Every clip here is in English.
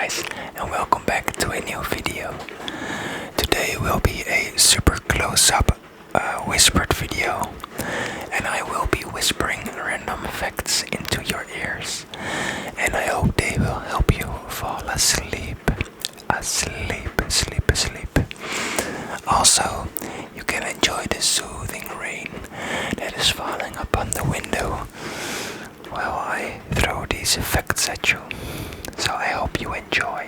guys, and welcome back to a new video. Today will be a super close-up whispered video, and I will be whispering random facts into your ears, and I hope they will help you fall asleep. Also, you can enjoy the soothing rain that is falling upon the window while I throw these facts at you. So I hope you enjoy.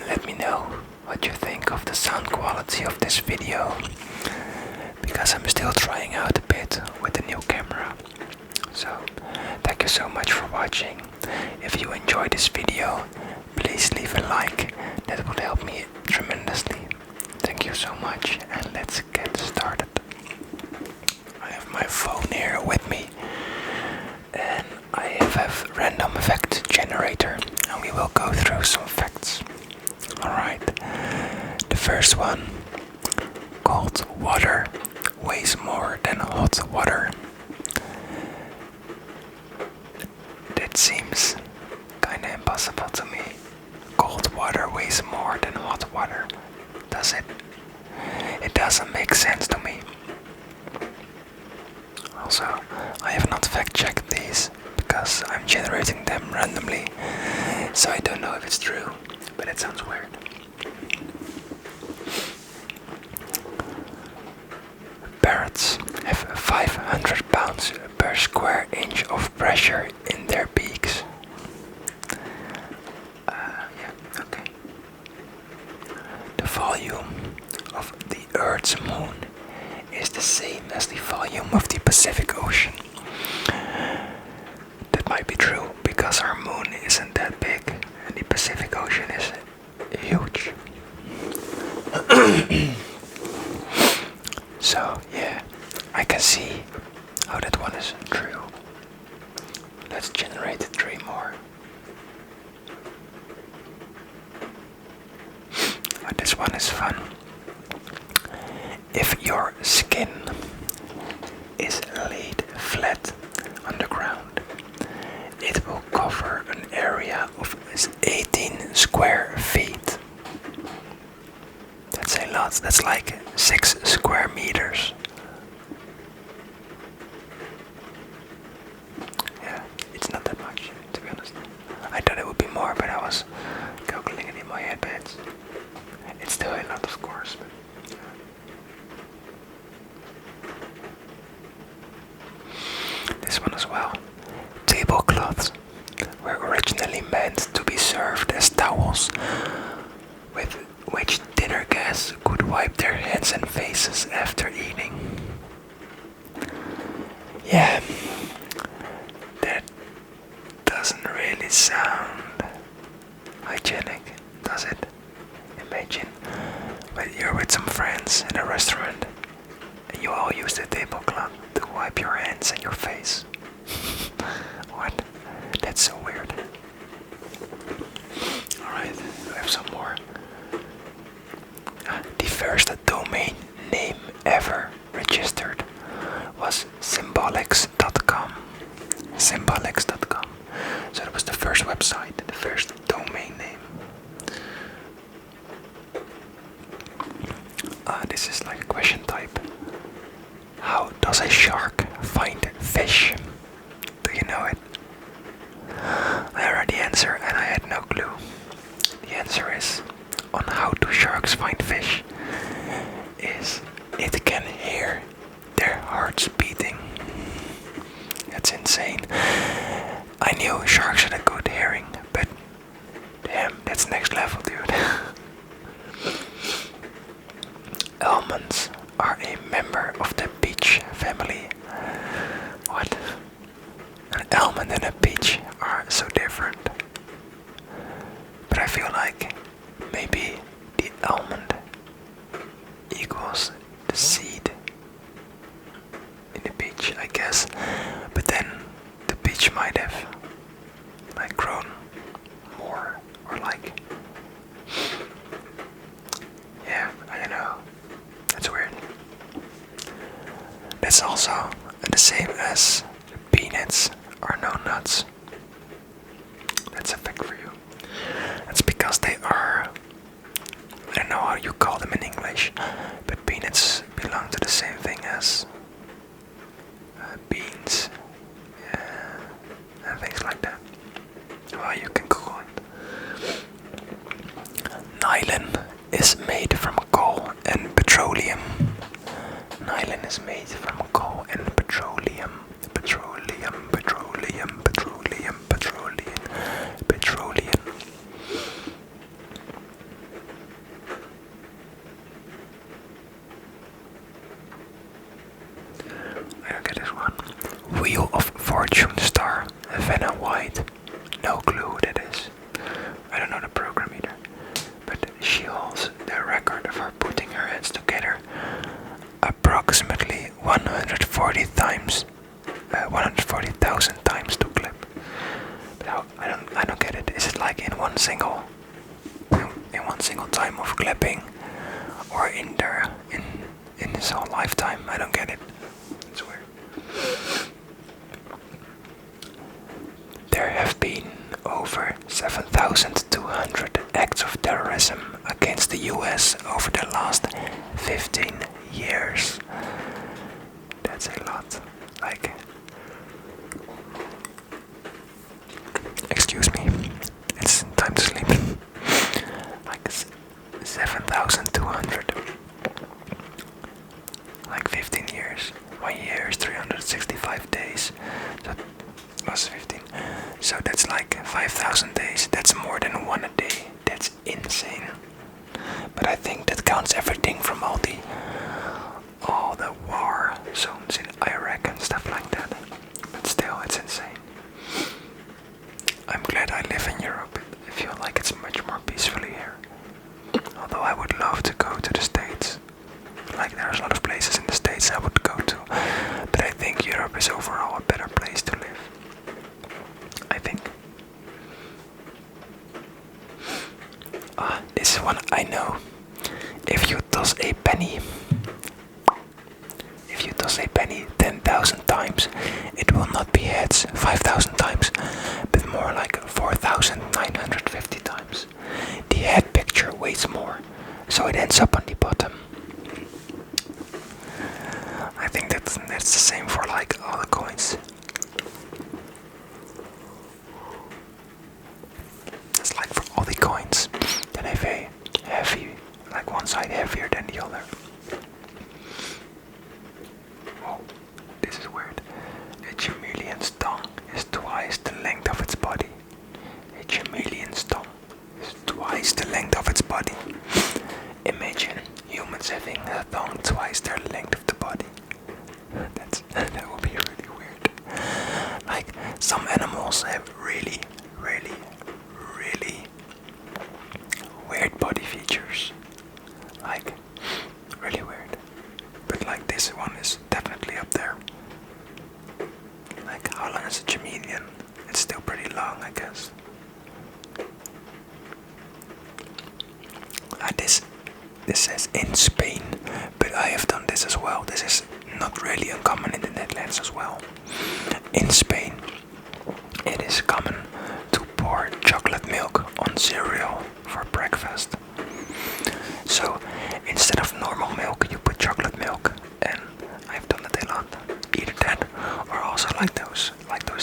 Let me know what you think of the sound quality of this video, because I'm still trying out a bit with the new camera. So thank you so much for watching. If you enjoyed this video, please leave a like. That would help me tremendously. Thank you so much, and let's get started. I have my phone here with me, and I have random fact generator, and we will go through some facts. Alright, the first one: cold water weighs more than hot water. That seems kinda impossible to me. Cold water weighs more than hot water. Does it? It doesn't make sense to me. Also, I have not fact-checked these because I'm generating them randomly, so I don't know if it's true, but it sounds weird. Parrots have 500 pounds per square inch of pressure in their beaks. Okay. The volume of the Earth's moon is the same as the volume of the Pacific Ocean. That might be true because our moon isn't that big and the Pacific Ocean is huge. So yeah, I can see how that one is true. Let's generate 3 more. This one is fun. If your skin is laid flat on the ground, it will cover an area of 18 square feet. That's a lot. That's like 6 square meters. Yeah, it's not that much, to be honest. I thought it would be more, but I was calculating it in my head, but it's still a lot, of course. But this one as well. Tablecloths were originally meant to be served as towels, with which dinner guests could wipe their hands and faces after eating. Yeah, that doesn't really sound hygienic, does it? Imagine when you're with some friends in a restaurant and you all use the tablecloth to wipe your hands and your face. What? That's so weird. Alright, I have some more. The first domain name ever registered was symbolics.com. Symbolics.com. So that was the first website, the first domain name. This is like a question type. How does a shark find fish? Do you know it? I heard the answer and I had no clue. The answer is, on how do sharks find fish, is it can hear their hearts beating. That's insane. I knew sharks had a good hearing, but damn, that's next level, dude. Almonds are a member of the peach family. What? An almond and a peach are so different. But I feel like maybe the almond equals the seed in the peach, I guess. But then the peach might have like grown more, or like, yeah, I don't know. That's weird. That's also the same as peanuts are no nuts. That's a fact for you. you can Google it. Nylon is made from coal and petroleum. Nylon is made from coal and petroleum. Petroleum, petroleum, petroleum, petroleum, petroleum. I don't get this one. Wheel of Fortune star, Vanna White. No clue who that is. I don't know the program either. But she holds the record for putting her hands together approximately 140,000 times to clap. But I don't get it. Is it like in one single time of clapping, or in his whole lifetime? I don't get it. It's weird. There have been over 7,200 acts of terrorism against the US over the last 15 years. That's a lot. Like, excuse me, it's time to sleep. Like 7,200. Like 15 years. 1 year is 365 days. So plus 15. So that's like 5,000 days. That's more than one a day. That's insane. But I think that counts everything from all the war zones in Iraq and stuff like that. But still, it's insane. I'm glad I live in Europe. I feel like it's much more peaceful here. Although I would love to go to the States. Like, there's a lot of places in the States I would go to. But I think Europe is overall a better place to live. I think. This is one I know. If you toss a penny 10,000 times, it will not be heads 5,000 times, but more like 4,950 times. The head picture weighs more, so it ends up on the bottom. I think that's the same for like all the coins. It's like for all the coins that have a heavy, like one side heavier than the other. Whoa, this is weird. A chameleon's tongue is twice the length of its body. A chameleon's tongue is twice the length of its body. Imagine humans having a tongue twice their length of the body. That would be really weird. Like, some animals have really, really, really weird body features. Like, really weird. But like, this one is definitely up there. Like, how long is a chameleon? It's still pretty long, I guess. This says in Spain, but I have done this as well. This is not really uncommon in the Netherlands as well. In Spain, it is common to pour chocolate milk on cereal for breakfast. So instead of normal milk, you put chocolate milk, and I've done it a lot. Either that, or also like those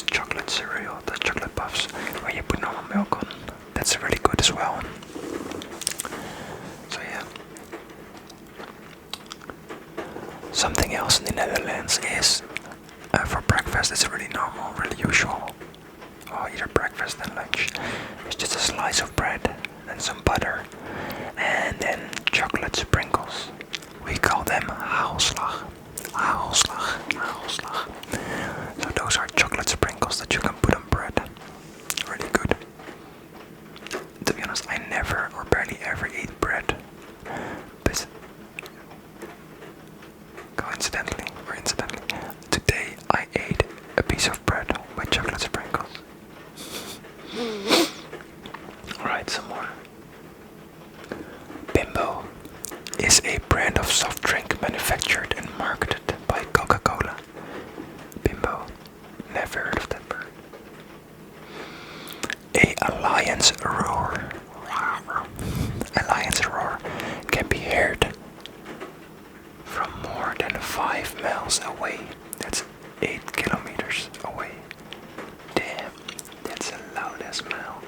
chocolate cereal, those chocolate puffs, where you put normal milk on. That's really good as well. So yeah. Something else in the Netherlands is, for breakfast, it's really normal, really usual. Or either breakfast and lunch. It's just a slice of bread and some butter, and then chocolate sprinkles. We call them hagelslag. Hagelslag, hagelslag. So those are chocolate sprinkles that you can put on bread. Really good. To be honest, I never or barely ever eat bread. But coincidentally or incidentally, today I ate a piece of bread with chocolate sprinkles. Alright, some more. Bimbo is a brand of soft drink manufactured and marketed by Coca-Cola. Bimbo, never heard of that bird. A lion's roar. A lion's roar can be heard from more than 5 miles away. That's 8 kilometers away. Damn, that's a loud as smell.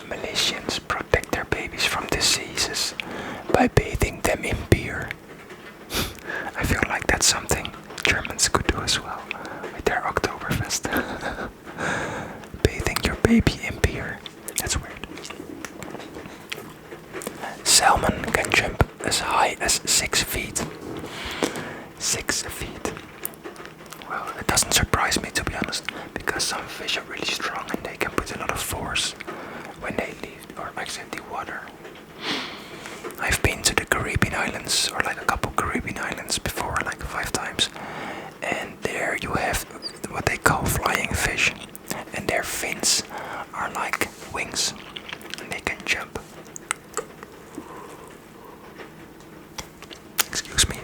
Malaysians protect their babies from diseases by bathing them in beer. I feel like that's something Germans could do as well with their Oktoberfest. Bathing your baby in beer. That's weird. Salmon can jump as high as 6 feet. 6 feet. Well, it doesn't surprise me, to be honest, because some fish are really strong and they can put a lot of force when they leave or exit the water. I've been to the Caribbean islands, or like a couple Caribbean islands before, like 5 times, and there you have what they call flying fish, and their fins are like wings, and they can jump. Excuse me.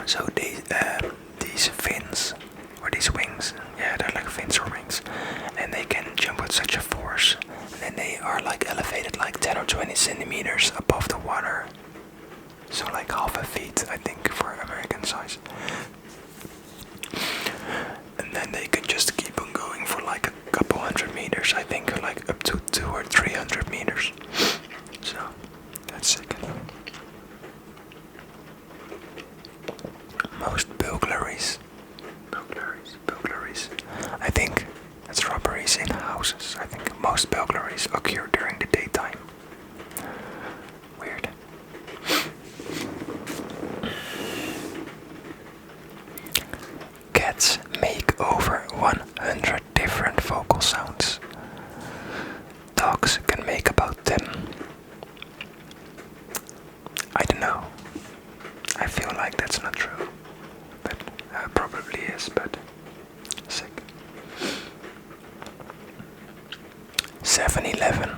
So these fins, or these wings, yeah, they're like fins or wings, and they can jump with such a force, and then they are like elevated like 10 or 20 centimeters above the water. So like half a feet, I think, for American size. And then they can just keep on going for like a couple 100 meters, I think, like up to 200 or 300 meters. So that's sick. Most burglaries. I think that's robberies in houses. I think most burglaries occur during the daytime. Weird. Cats make over 100 different vocal sounds. Dogs can make about 10. I don't know. I feel like that's not true. But probably is, but sick. 7-Eleven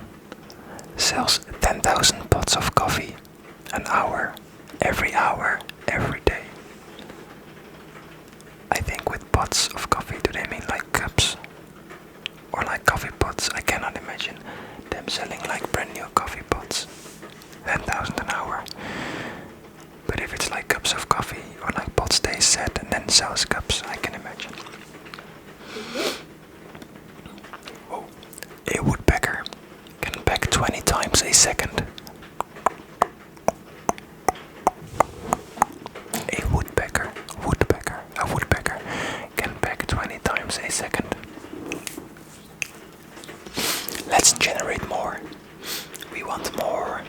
sells 10,000 pots of coffee an hour, every day. I think with pots of coffee, do they mean like cups? Or like coffee pots? I cannot imagine them selling like brand new coffee pots. 10,000 an hour. But if it's like cups of coffee, or like pots they set and then sells cups, I can imagine. Oh, a woodpecker can peck 20 times a second. A woodpecker can peck 20 times a second. Let's generate more. We want more.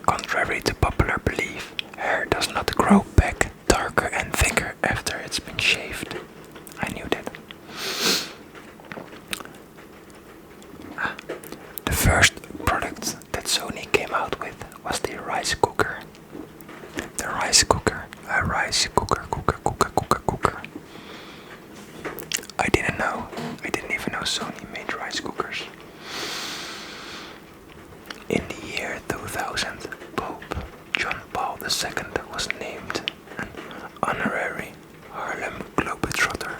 Contrary to popular belief, hair does not grow back darker and thicker after it's been shaved. I knew that. The first product that Sony came out with was the rice cooker. A rice cooker. I didn't even know Sony made rice cookers. In the year 2000, Pope John Paul II was named an honorary Harlem Globetrotter.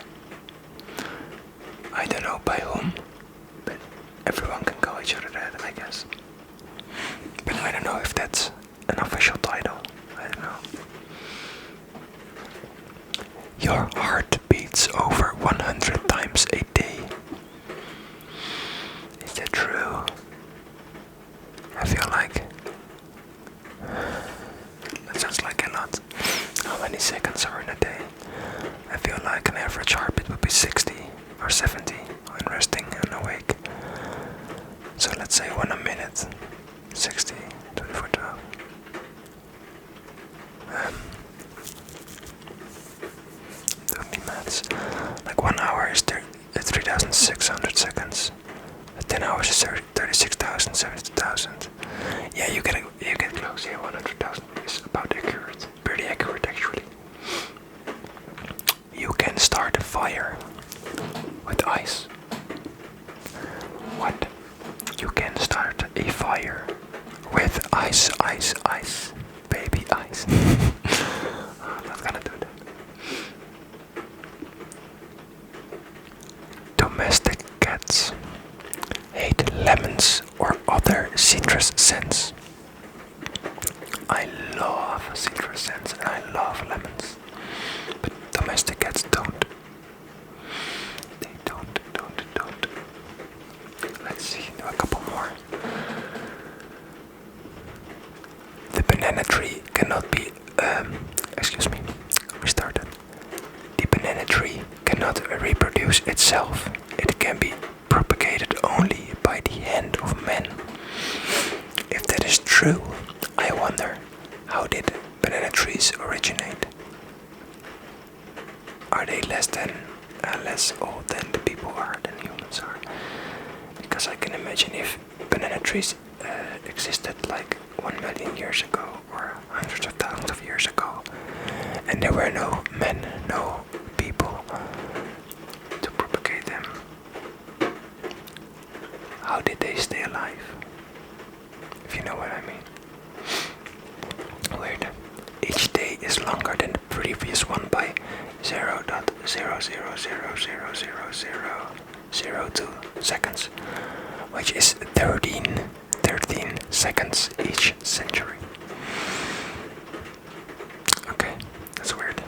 I don't know by whom, but everyone can call each other that, I guess. But I don't know if that's an official title. I don't know. Your heart beats over 100 times a day. Is that true? I feel like that sounds like a lot. How many seconds are in a day? I feel like an average heartbeat would be 60 or 70 when resting and awake. So let's say 1 a minute. 60, 24, 12. Don't be maths. Like 1 hour is 3,600 seconds. 10 hours is 36,000, 70,000. Yeah, you get close here. 100,000 is about accurate. Pretty accurate, actually. You can start a fire with ice. What? You can start a fire with sense, and I love lemons. But domestic cats don't. They don't. Let's see, do a couple more. The banana tree cannot be, restart it. The banana tree cannot reproduce itself. It can be propagated only by the hand of men. If that is true, I wonder, how did banana trees originate? Are they less old than the people are, than humans are? Because I can imagine if banana trees existed like 1 million years ago or hundreds of thousands of years ago, and there were no men, no people to propagate them, how did they stay alive? If you know what I mean. Weird. Each day is longer than the previous one by 0.0000002 seconds, which is 13 seconds each century. Okay, that's weird.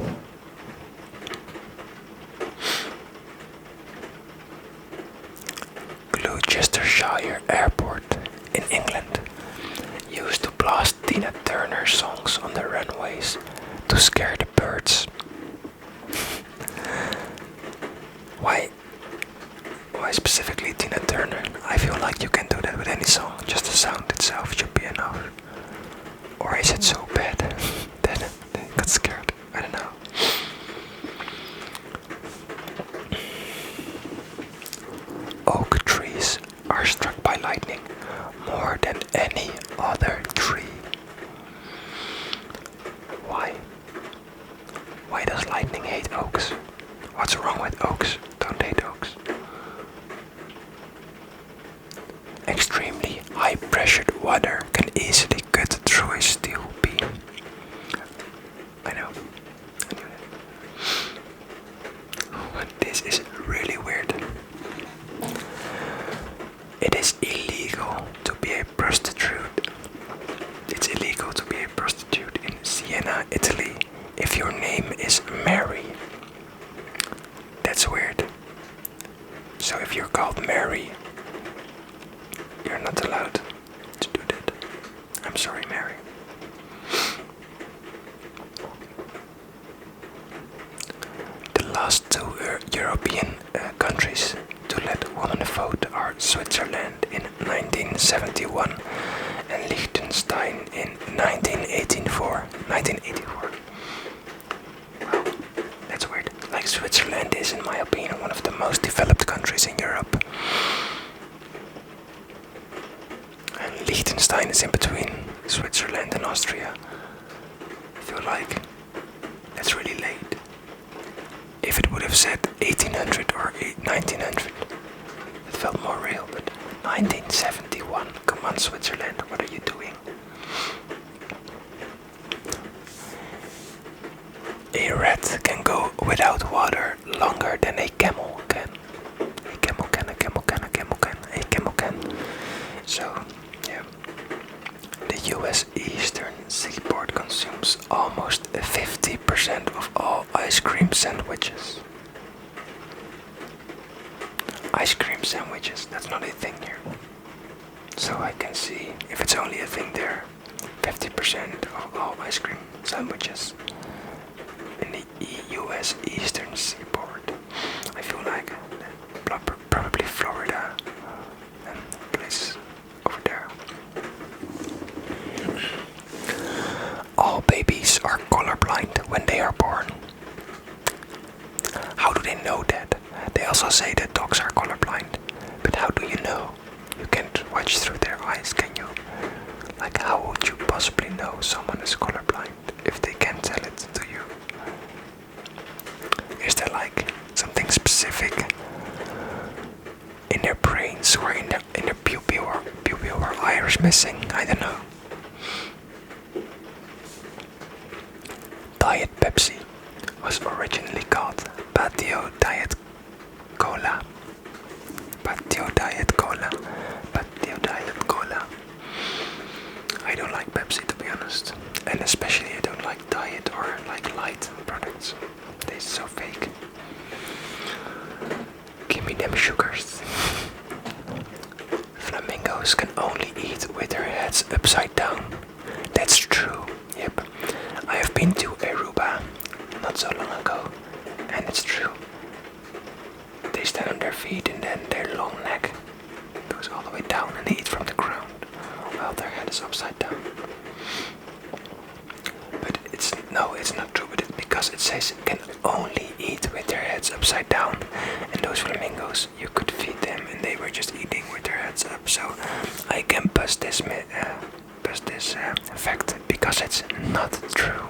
Gloucestershire Airport in England used to blast Tina Turner songs on the runways to scare the birds. Why specifically Tina Turner? I feel like you can do that with any song, just the sound itself should be enough. Or is it so bad that they got scared? I don't know. Oak trees are struck by lightning more than any other tree. Why? Why does lightning hate oaks? What's wrong with oaks? Don't hate oaks. Extremely high-pressured water can easily cut through a steel beam. I know. But this is really weird. It is illegal to be a prostitute. It's illegal to be a prostitute in Siena, Italy, if your name is Mary. That's weird. So if you're called Mary, you're not allowed to do that. I'm sorry, Mary. The last two European countries to let women vote are Switzerland in 1971 and Liechtenstein in 1984. Wow, that's weird. Like Switzerland is, in my opinion, one of the most developed countries in Europe. And Liechtenstein is in between Switzerland and Austria. I feel like that's really late. If it would have said 1800 or 1900, it felt more real, but 1971, come on Switzerland, what are you doing? A rat can go without water longer than a camel can. A camel can. So, yeah. The US Eastern Seaboard consumes almost 50% of all ice cream sandwiches. Ice cream sandwiches, that's not a thing here. So I can see if it's only a thing there. 50% of all ice cream sandwiches in the US Eastern Seaboard. I feel like probably Florida and places over there. All babies are colorblind when they are born. How do they know that? They also say that dogs are colorblind. But how do you know? You can't watch through their eyes, can you? Like, how would you possibly know someone is colorblind if they can't tell it to you? Is there like something specific in their brains or in their pupil or iris missing? I don't know. Diet Pepsi was originally called Patio Diet Cola. Patio Diet Cola. I don't like Pepsi. Oopsie, to be honest. And especially I don't like diet or like light products. They taste so fake. Give me them sugars. Flamingos can only eat with their heads upside down. That's true, yep. I have been to Aruba not so long ago, and it's true. They stand on their feet and then their long neck goes all the way down and they eat from the ground while their head is upside down. But it's not true, but because it says can only eat with their heads upside down, and those flamingos, you could feed them and they were just eating with their heads up, so I can bust this fact because it's not true.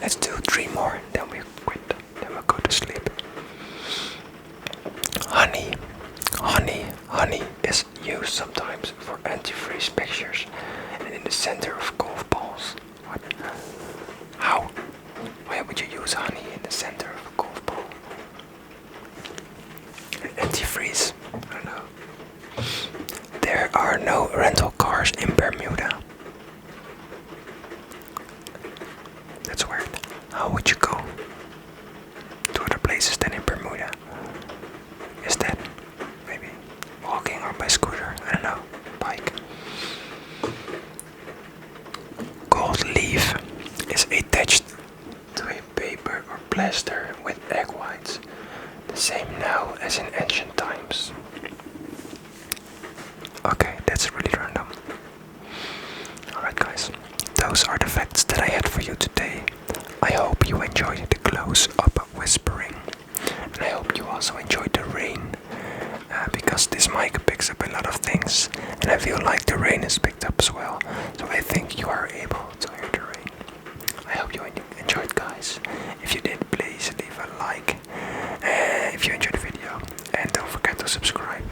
Let's do 3 more, then we quit, then we'll go to sleep. Honey is used sometimes for antifreeze pictures and in the center of golf balls. What? How? Why would you use honey in the center of a golf ball? Antifreeze? I don't know. There are no rental cars in Bermuda. That's weird. How would you go to other places than in Bermuda? Is that maybe walking or by scooter? I don't know. Bike. Gold leaf is attached to a paper or plaster with egg whites. The same now as in ancient times. Okay, that's really random. Alright guys, those are the facts that I had for you today. I hope you enjoyed the close-up whispering. And I hope you also enjoyed the rain. Because this mic picks up a lot of things. And I feel like the rain is picked up as well. So I think you are able to hear the rain. I hope you enjoyed, guys. If you did, please leave a like if you enjoyed the video. And don't forget to subscribe.